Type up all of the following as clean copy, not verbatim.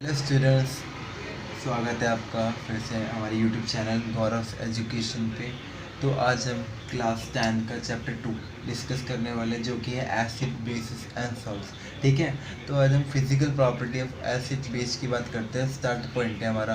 Hello students, स्वागत है आपका फिर से हमारे यूट्यूब चैनल गौरव एजुकेशन पे। तो आज हम क्लास 10 का चैप्टर 2 डिस्कस करने वाले जो कि है एसिड बेसिस एंड सॉल्ट्स। ठीक है, तो आज हम physical property of acid base की बात करते हैं। स्टार्ट पॉइंट है हमारा,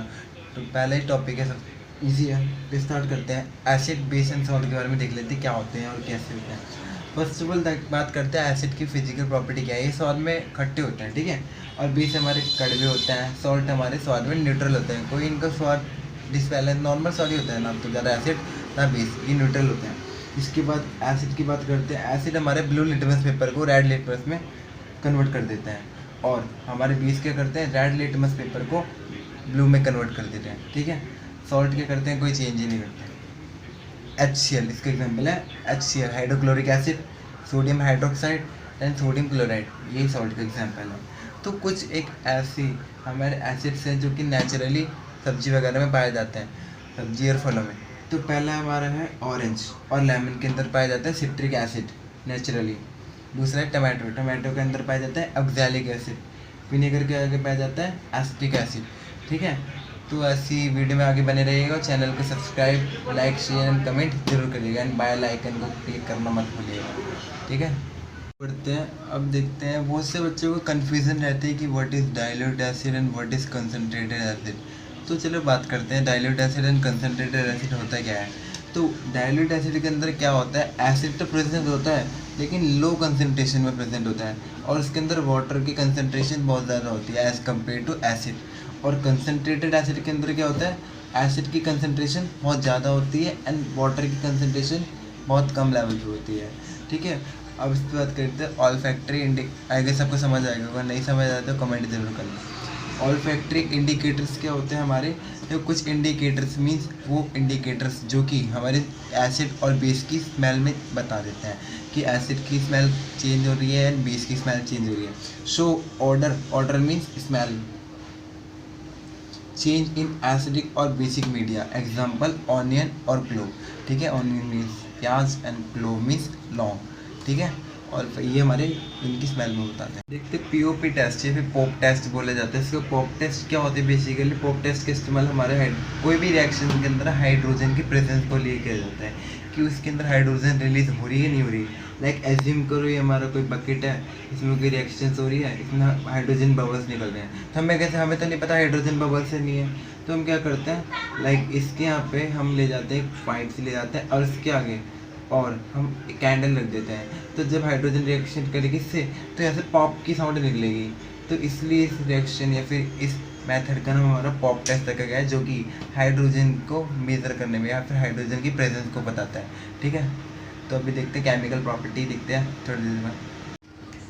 तो पहला ही टॉपिक है, सब ईजी है। तो स्टार्ट करते हैं। एसिड बेस एंड सॉल्ट के बारे में देख लेते हैं क्या होते हैं और कैसे होते हैं। फर्स्ट ऑफ ऑल बात करते हैं एसिड की फिजिकल प्रॉपर्टी क्या है। ये स्वाद में खट्टे होते हैं, ठीक है, और बेस हमारे कड़वे होते हैं। सॉल्ट हमारे स्वाद में न्यूट्रल होते हैं, कोई इनका स्वाद डिसबैलेंस नॉर्मल सॉरी होता है, ना तो ज़्यादा एसिड ना बेस, ये न्यूट्रल होते हैं। इसके बाद एसिड की बात करते हैं। एसिड हमारे ब्लू लिटमस पेपर को रेड लिटमस में कन्वर्ट कर देते हैं, और हमारे बेस क्या करते हैं, रेड लिटमस पेपर को ब्लू में कन्वर्ट कर देते हैं। ठीक है, सॉल्ट क्या करते हैं, कोई चेंज ही नहीं करते। HCl इसका एग्जाम्पल है। HCl hydrochloric acid, sodium hydroxide and sodium chloride, ये सॉल्ट का एग्जाम्पल है। तो कुछ एक ऐसी हमारे एसिड्स हैं जो कि नेचुरली सब्जी वगैरह में पाए जाते हैं, सब्जी और फलों में। तो पहला हमारा है ऑरेंज और लेमन के अंदर पाया जाता है सिट्रिक एसिड नेचुरली। दूसरा है टमाटो, टमाटो के अंदर पाया जाता है ऑक्सैलिक एसिड। विनेगर के आगे पाया जाता है एसिटिक एसिड। ठीक है, तो ऐसी वीडियो में आगे बने रहिएगा। चैनल को subscribe, like, share and comment जरूर करिएगा, एंड बेल आइकन को क्लिक करना मत भूलिएगा। ठीक है, पढ़ते हैं। अब देखते हैं, बहुत से बच्चों को कन्फ्यूज़न रहती है कि what is dilute acid and what is concentrated acid. तो चलो बात करते हैं, dilute acid and concentrated acid होता क्या है। तो डाइल्यूट एसिड के अंदर क्या होता है, एसिड तो प्रेजेंट होता है लेकिन लो कंसनट्रेशन में प्रेजेंट होता है, और उसके अंदर वाटर की कंसनट्रेशन बहुत ज़्यादा होती है एज़ कम्पेयर टू एसिड। और कंसनट्रेटेड एसिड के अंदर क्या होता है, एसिड की कंसनट्रेशन बहुत ज़्यादा होती है एंड वाटर की कंसनट्रेशन बहुत कम लेवल पे होती है। ठीक है, अब इस पर बात करते हैं। ऑल फैक्ट्री आगे सबको समझ आएगा, अगर नहीं समझ आया तो कमेंट जरूर करना। ऑल फैक्ट्री इंडिकेटर्स क्या होते हैं हमारे, तो कुछ इंडिकेटर्स मीन्स वो इंडिकेटर्स जो कि हमारे एसिड और बेस की स्मेल में बता देते हैं कि एसिड की स्मेल चेंज हो रही है एंड बेस की स्मेल चेंज हो रही है। Show order, order means smell, change in acidic और बेसिक मीडिया, एग्जाम्पल ऑनियन और क्लोव। ठीक है, ऑनियन मीन्स प्याज एंड क्लोव मीन्स लौंग। ठीक है, और ये हमारे इनकी स्मेल में बताते हैं। देखते POP टेस्ट या फिर पॉप टेस्ट बोले जाते हैं। इसको पॉप टेस्ट क्या होती है, बेसिकली पॉप टेस्ट का इस्तेमाल हमारे कोई भी रिएक्शन के अंदर हाइड्रोजन की प्रेजेंस को लिए किया जाता है कि उसके अंदर हाइड्रोजन रिलीज हो रही है नहीं हो रही। लाइक एज्यूम करो ये हमारा कोई बकेट है, इसमें कोई रिएक्शन हो रही है, इसमें हाइड्रोजन बबल्स निकल रहे हैं, तो हमें कैसे, हमें तो नहीं पता हाइड्रोजन बबल्स है नहीं है, तो हम क्या करते हैं, लाइक इसके यहाँ पे हम ले जाते हैं, पाइप से ले जाते हैं और इसके आगे और हम कैंडल रख देते हैं। तो जब हाइड्रोजन रिएक्शन करेगी इससे, तो यहाँ से पॉप की साउंड निकलेगी। तो इसलिए इस रिएक्शन या फिर इस मेथड का नाम हमारा पॉप टेस्ट रखा गया है, जो कि हाइड्रोजन को मेज़र करने में या फिर हाइड्रोजन की प्रेजेंस को बताता है। ठीक है, तो अभी देखते हैं केमिकल प्रॉपर्टी, देखते हैं थोड़ी देर में।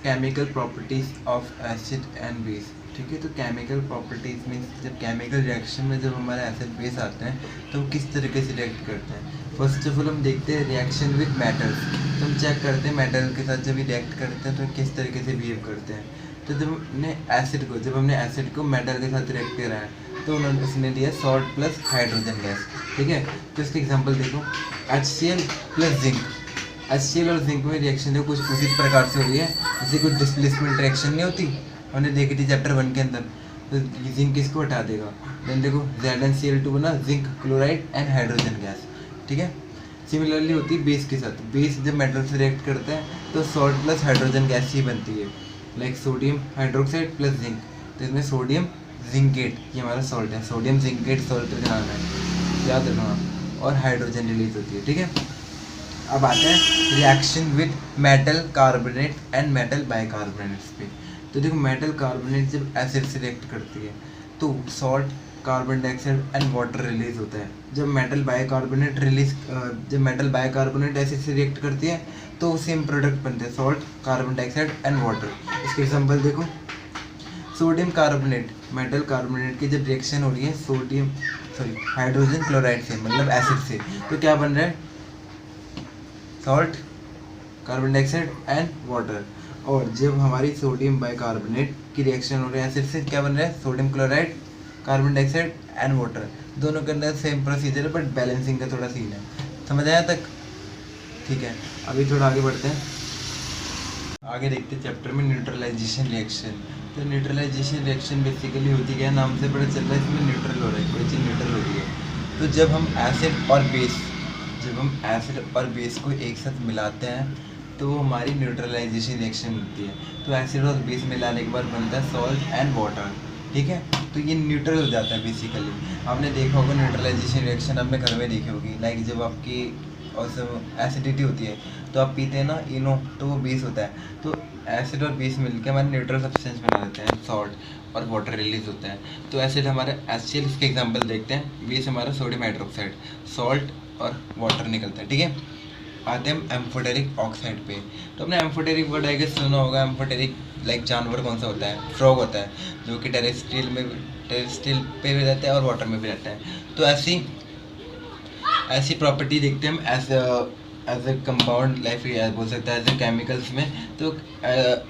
Chemical properties of acid and base. ठीक है, तो केमिकल प्रॉपर्टीज़ मीन्स जब केमिकल रिएक्शन में जब हमारे एसिड बेस आते हैं तो हम किस तरीके से रिएक्ट करते हैं। फर्स्ट ऑफ ऑल हम देखते हैं रिएक्शन विद मेटल्स। तो हम चेक करते हैं मेटल के साथ जब भी रिएक्ट करते हैं तो किस तरीके से बिहेव करते हैं। तो जब हमने एसिड को मेटल के साथ रिएक्ट करा है तो उसने दिया सॉल्ट प्लस हाइड्रोजन गैस। ठीक है, तो इसके एग्जाम्पल देखो, HCl प्लस जिंक। HCl और जिंक में रिएक्शन जो कुछ उसी प्रकार से हो रही है जैसे कुछ डिस्प्लेसमेंट रिएक्शन नहीं होती, हमने देखी थी चैप्टर 1 के अंदर। तो जिंक इसको हटा देगा, देन देखो ZnCl2 बना, zinc chloride and hydrogen gas. ठीक है, सिमिलरली होती है बेस के साथ। बेस जब मेटल से रिएक्ट करता है तो सॉल्ट प्लस हाइड्रोजन गैस ही बनती है, like sodium hydroxide plus zinc. तो इसमें सोडियम जिंकेट, ये हमारा सॉल्ट है, सोडियम जिंकेट सॉल्ट का नाम है, याद रखना, और हाइड्रोजन रिलीज होती है। ठीक है, अब आते हैं reaction with metal carbonate and metal bicarbonates पे। तो देखो मेटल कार्बोनेट जब एसिड से रिएक्ट करती है तो salt, carbon dioxide and water release होता है। जब मेटल बाइकार्बोनेट एसिड से रिएक्ट करती है तो सेम प्रोडक्ट बनते हैं, salt, carbon dioxide and water. इसके एग्जांपल देखो, सोडियम कार्बोनेट, मेटल कार्बोनेट की जब रिएक्शन हो रही है हाइड्रोजन क्लोराइड से, मतलब एसिड से, तो क्या बन रहा है, salt, carbon dioxide and water. और जब हमारी सोडियम बाइकार्बोनेट की रिएक्शन हो रही है एसिड से, क्या बन रहा है, sodium chloride, carbon dioxide and water. दोनों के अंदर सेम प्रोसीजर है बट बैलेंसिंग का थोड़ा सीन है। समझ आया तक? ठीक है, अभी थोड़ा आगे बढ़ते हैं। आगे देखते हैं चैप्टर में न्यूट्रलाइजेशन रिएक्शन। तो न्यूट्रलाइजेशन रिएक्शन बेसिकली होती क्या है, नाम से पता चल रहा है इसमें न्यूट्रल हो रहा है, कोई चीज़ न्यूट्रल हो रही है। तो जब हम एसिड और बेस को एक साथ मिलाते हैं तो वो हमारी न्यूट्रलाइजेशन रिएक्शन होती है। तो एसिड और बेस मिलाने के बाद बनता है सॉल्ट एंड वाटर, ठीक है। तो ये न्यूट्रल हो जाता है बेसिकली। आपने देखा होगा न्यूट्रलाइजेशन रिएक्शन, आपने घर में देखी होगी, लाइक जब आपकी और एसिडिटी होती है तो आप पीते हैं ना इनो, तो वो बेस होता है। तो एसिड और बेस मिलकर हमारे न्यूट्रल सब्सटेंस बना देते हैं, सॉल्ट और वाटर रिलीज होता है। तो एसिड हमारा HCl, इसके एग्जांपल देखते हैं। बेस हमारा सोडियम हाइड्रोक्साइड, सॉल्ट और वाटर निकलता है, ठीक है। आते हैं हम एम्फोटेरिक ऑक्साइड पे। तो हमने एम्फोटेरिक वर्ड आई गेस सुना होगा। एम्फोटेरिक लाइक जानवर कौन सा होता है, फ्रॉग होता है, जो कि टेरेस्ट्रियल पे भी रहता है और वाटर में भी रहता है। तो ऐसी प्रॉपर्टी देखते हैं हम एज ए कंपाउंड लाइफ बोल सकता है, एज ए केमिकल्स में। तो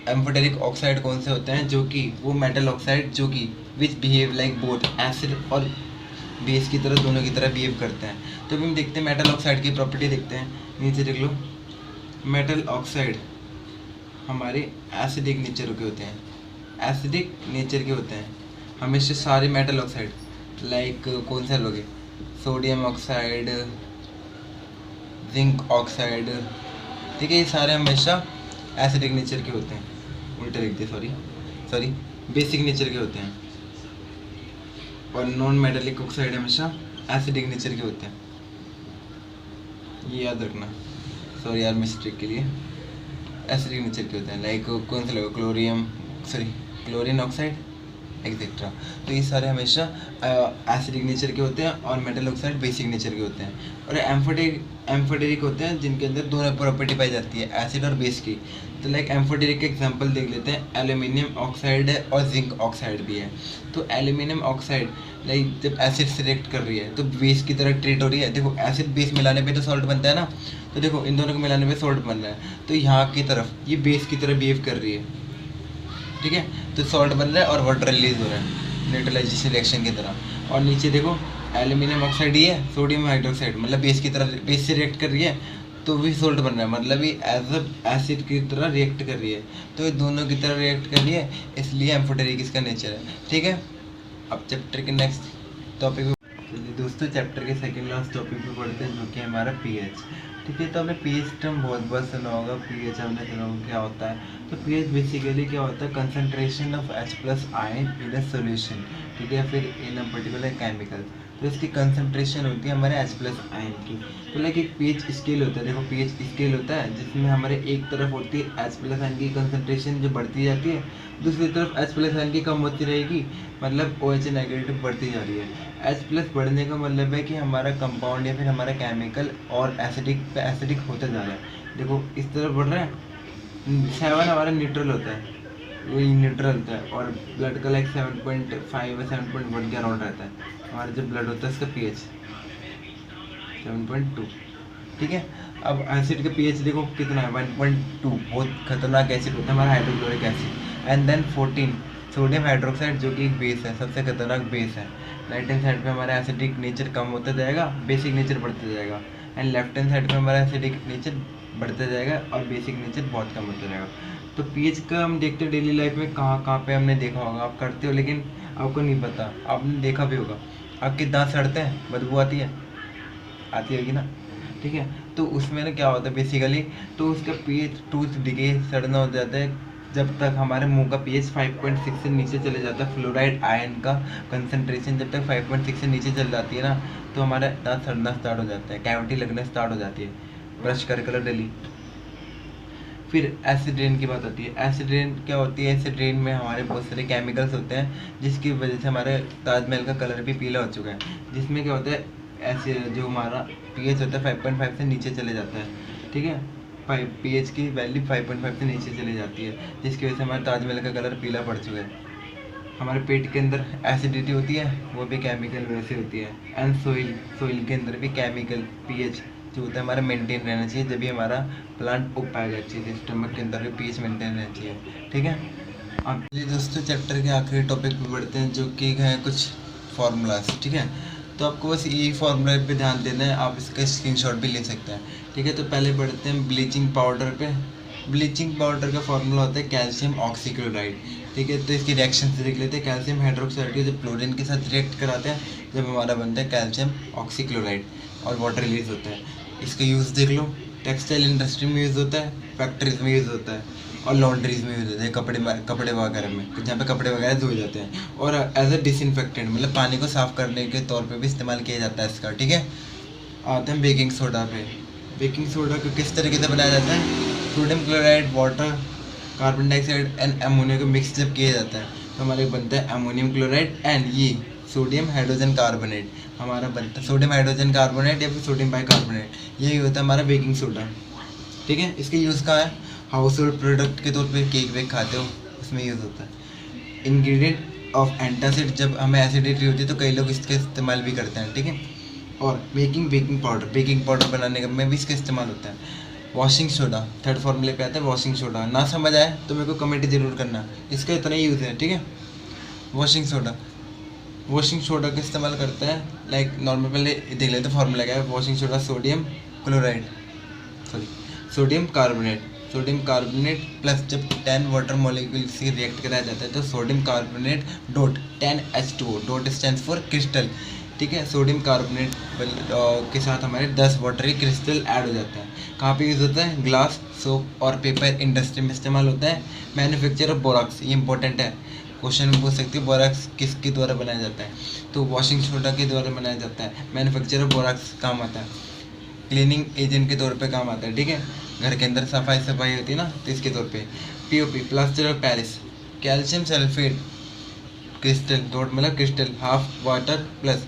एम्फोटेरिक ऑक्साइड कौन से होते हैं, जो कि वो मेटल ऑक्साइड जो कि विच बिहेव लाइक बोथ एसिड और बेस की तरह, दोनों की तरह बिहेव करते हैं। तो अभी हम देखते हैं मेटल ऑक्साइड की प्रॉपर्टी देखते हैं, नीचे देख लो। मेटल ऑक्साइड हमारे एसिडिक नेचर के होते हैं, एसिडिक नेचर के होते हैं हमेशा सारे मेटल ऑक्साइड। लाइक कौन से लोगे, सोडियम ऑक्साइड, जिंक ऑक्साइड, ठीक है, ये सारे हमेशा एसिडिक नेचर के होते हैं। उल्टे लिख दिए, सॉरी बेसिक नेचर के होते हैं। और नॉन मेटालिक ऑक्साइड हमेशा एसिडिक नेचर के होते हैं, ये याद रखना। सॉरी यार मिस्टेक के लिए, एसिडिक नेचर के होते हैं। लाइक कौन सा लोगे, क्लोरीन ऑक्साइड एक्सेट्रा। तो ये सारे हमेशा एसिडिक नेचर के होते हैं और मेटल ऑक्साइड बेसिक नेचर के होते हैं। और एम्फोटेरिक होते हैं जिनके अंदर दोनों प्रॉपर्टी पाई जाती है, एसिड और बेस की। तो लाइक एम्फोटेरिक के एग्जांपल देख लेते हैं। एल्यूमिनियम ऑक्साइड है और जिंक ऑक्साइड भी है। तो एल्यूमिनियम ऑक्साइड लाइक जब एसिड से रिएक्ट कर रही है तो बेस की तरह ट्रीट हो रही है। देखो एसिड बेस मिलाने पे तो सॉल्ट बनता है ना, तो देखो इन दोनों को मिलाने पे सॉल्ट बन रहा है। तो यहाँ की तरफ ये बेस की तरह बिहेव कर रही है, ठीक है। तो सॉल्ट बन रहा है और वाटर रिलीज हो रहा है न्यूट्रलाइजेशन रिएक्शन की तरह। और नीचे देखो एल्यूमिनियम ऑक्साइड ही है, सोडियम हाइड्रोक्साइड, मतलब बेस की तरह, बेस से रिएक्ट कर रही है तो भी सॉल्ट बन रहा है, मतलब ये एज अ एसिड की तरह रिएक्ट कर रही है। तो ये दोनों की तरह रिएक्ट कर रही है, इसलिए एम्फोटेरिक इसका नेचर है, ठीक है। अब चैप्टर के नेक्स्ट टॉपिक दोस्तों, चैप्टर के सेकंड लास्ट टॉपिक पे पढ़ते हैं, जो कि हमारा पीएच, ठीक है। तो हमने पीएच टर्म बहुत बार सुना होगा, पीएच हमने सुना होगा क्या होता है। तो पीएच बेसिकली क्या होता है, concentration of H+ ion in a solution, ठीक है, फिर इन अ पर्टिकुलर केमिकल। तो इसकी कंसंट्रेशन होती है हमारे H+ आयन की। तो लाइक एक पीएच स्केल होता है, देखो पीएच स्केल होता है जिसमें हमारे एक तरफ होती है H+ आयन की कंसंट्रेशन जो बढ़ती जाती है, दूसरी तरफ H+ आयन की कम होती रहेगी, मतलब OH नेगेटिव बढ़ती जा रही है। H+ बढ़ने का मतलब है कि हमारा कंपाउंड या फिर हमारा केमिकल और एसिडिक होता जा रहा है। देखो इस तरफ बढ़ रहा है। 7 हमारा न्यूट्रल होता है, वही न्यूट्रल होता है, और ब्लड का लाइक 7.5 या 7.1 के अराउंड रहता है। हमारा जो ब्लड होता है इसका पीएच 7.2, ठीक है। अब एसिड का पीएच देखो कितना है, 1.2, बहुत खतरनाक एसिड होता है हमारा hydrochloric acid. And then 14 sodium hydroxide, जो कि एक बेस है, सबसे खतरनाक बेस है। राइट हैंड साइड पे हमारा एसिडिक नेचर कम होता जाएगा, बेसिक नेचर बढ़ता जाएगा। एंड लेफ्ट हैंड साइड पे हमारा एसिडिक नेचर बढ़ता जाएगा और बेसिक नेचर बहुत कम होता जाएगा। तो पीएच का हम देखते हैं डेली लाइफ में, कहाँ कहाँ पे हमने देखा होगा, आप करते हो लेकिन आपको नहीं पता, आपने देखा भी होगा। आपके दांत सड़ते हैं, बदबू आती होगी ना, ठीक है। तो उसमें ना क्या होता है बेसिकली, तो उसका पीएच टूथ डिके सड़ना हो जाता है जब तक हमारे मुंह का पीएच 5.6 से नीचे चले जाता है। फ्लोराइड आयन का कंसंट्रेशन जब तक 5.6 से नीचे चल जाती है ना, तो हमारा दांत सड़ना स्टार्ट हो जाता है, कैविटी लगना स्टार्ट हो जाती है, ब्रश कर डेली। फिर एसिड रेन की बात आती है। एसिड रेन क्या होती है, एसिड रेन में हमारे बहुत सारे केमिकल्स होते हैं जिसकी वजह से हमारे ताजमहल का कलर भी पीला हो चुका है। जिसमें क्या होता है, ऐसे जो हमारा पीएच होता है 5.5 से नीचे चले जाता है, ठीक है। पीएच की वैल्यू 5.5 से नीचे चली जाती है, जिसकी वजह से हमारे ताजमहल का कलर पीला पड़ चुका है। हमारे पेट के अंदर एसिडिटी होती है, वो भी केमिकल वजह से होती है। एंड सोइल के अंदर भी केमिकल पीएच जो होता है हमारा मेंटेन रहना चाहिए, जब भी हमारा प्लांट उग पाएगा अच्छे से। स्टमक के अंदर भी पीएच मेंटेन रहना चाहिए, ठीक है। अब चलिए दोस्तों चैप्टर के आखिरी टॉपिक पे बढ़ते हैं, जो कि है कुछ फार्मूलाज, ठीक है। तो आपको बस यही फार्मूला पे ध्यान देना है, आप इसका स्क्रीनशॉट भी ले सकते हैं, ठीक है। तो पहले बढ़ते हैं ब्लीचिंग पाउडर पे। ब्लीचिंग पाउडर का फॉर्मूला होता है कैल्शियम ऑक्सीक्लोराइड, ठीक है। तो इसकी रिएक्शन से देख लेते हैं। कैल्शियम हाइड्रोक्साइड को जब क्लोरीन के साथ रिएक्ट कराते हैं, जब हमारा बनता है कैल्शियम ऑक्सीक्लोराइड और वाटर रिलीज होता है। इसका यूज़ देख लो, टेक्सटाइल इंडस्ट्री में यूज़ होता है, फैक्ट्रीज में यूज़ होता है और लॉन्ड्रीज में यूज़ होता है, कपड़े वगैरह में, जहाँ पे कपड़े वगैरह धोए जाते हैं। और एज अ डिसइंफेक्टेंट मतलब पानी को साफ़ करने के तौर पे भी इस्तेमाल किया जाता है इसका, ठीक है। आते हैं बेकिंग सोडा पे। बेकिंग सोडा को किस तरीके से बनाया जाता है? Sodium chloride, water, carbon dioxide and ammonia को मिक्स जब किया जाता है तो हमारे बनता है अमोनियम क्लोराइड एंड ये सोडियम हाइड्रोजन कार्बोनेट हमारा बनता है। सोडियम हाइड्रोजन कार्बोनेट या फिर सोडियम बाइकार्बोनेट, यही होता है हमारा बेकिंग सोडा, ठीक है। इसके यूज़ कहाँ है? हाउस होल्ड प्रोडक्ट के तौर पे केक वेक खाते हो उसमें यूज़ होता है। इंग्रेडिएंट ऑफ एंटासिड, जब हमें एसिडिटी होती है तो कई लोग इसका इस्तेमाल भी करते हैं, ठीक है। और बेकिंग पाउडर बनाने में भी इसका इस्तेमाल होता है। वॉशिंग सोडा थर्ड फॉर्मूले पे आता है। वॉशिंग सोडा ना समझ आए तो मेरे को कमेंट ज़रूर करना, इसका इतना ही यूज़ है, ठीक है। वॉशिंग सोडा का इस्तेमाल करता है लाइक नॉर्मल, पहले देख लेते हैं फॉर्मूला क्या है। Washing soda sodium carbonate plus जब 10 वाटर मॉलिक्यूल से रिएक्ट कराया जाता है तो sodium carbonate dot 10H2O, dot stands for crystal, ठीक है। सोडियम कार्बोनेट के साथ हमारे 10 वाटर के क्रिस्टल ऐड हो जाता है। कहाँ पे यूज़ होता है? ग्लास, सोप और पेपर इंडस्ट्री में इस्तेमाल होता है। मैन्युफैक्चर ऑफ बोराक्स, ये इंपॉर्टेंट है, क्वेश्चन में पूछ सकती है बोराक्स किसके द्वारा बनाया जाता है, तो वॉशिंग सोडा के द्वारा बनाया जाता है। मैन्युफैक्चर ऑफ बोराक्स काम आता है, क्लीनिंग एजेंट के तौर पे काम आता है, ठीक है। घर के अंदर सफाई होती है ना, तो इसके तौर पे। POP plaster of Paris, calcium sulphate crystal, dot मतलब crystal, half water plus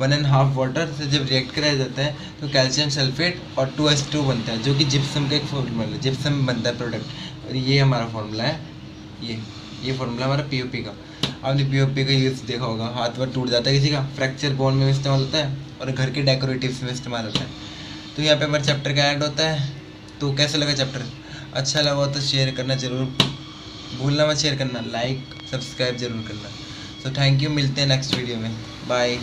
1.5 water से जब रिएक्ट कराया जाता है तो कैल्शियम सल्फेट और 2H2 बनता है, जो कि जिप्सम का एक फॉर्मूला है। जिप्सम बनता है प्रोडक्ट, और ये हमारा फॉर्मूला है। ये फॉर्मूला हमारा POP का। आपने POP का यूज़ देखा होगा, हाथ वाथ टूट जाता है किसी का, फ्रैक्चर बोन में इस्तेमाल होता है और घर के डेकोरेटिव्स में इस्तेमाल होता है। तो यहाँ पे हमारे चैप्टर का ऐड होता है। तो कैसा लगा चैप्टर? अच्छा लगा तो शेयर करना जरूर भूलना मत, शेयर करना, लाइक सब्सक्राइब जरूर करना। तो थैंक यू, मिलते हैं नेक्स्ट वीडियो में, बाय।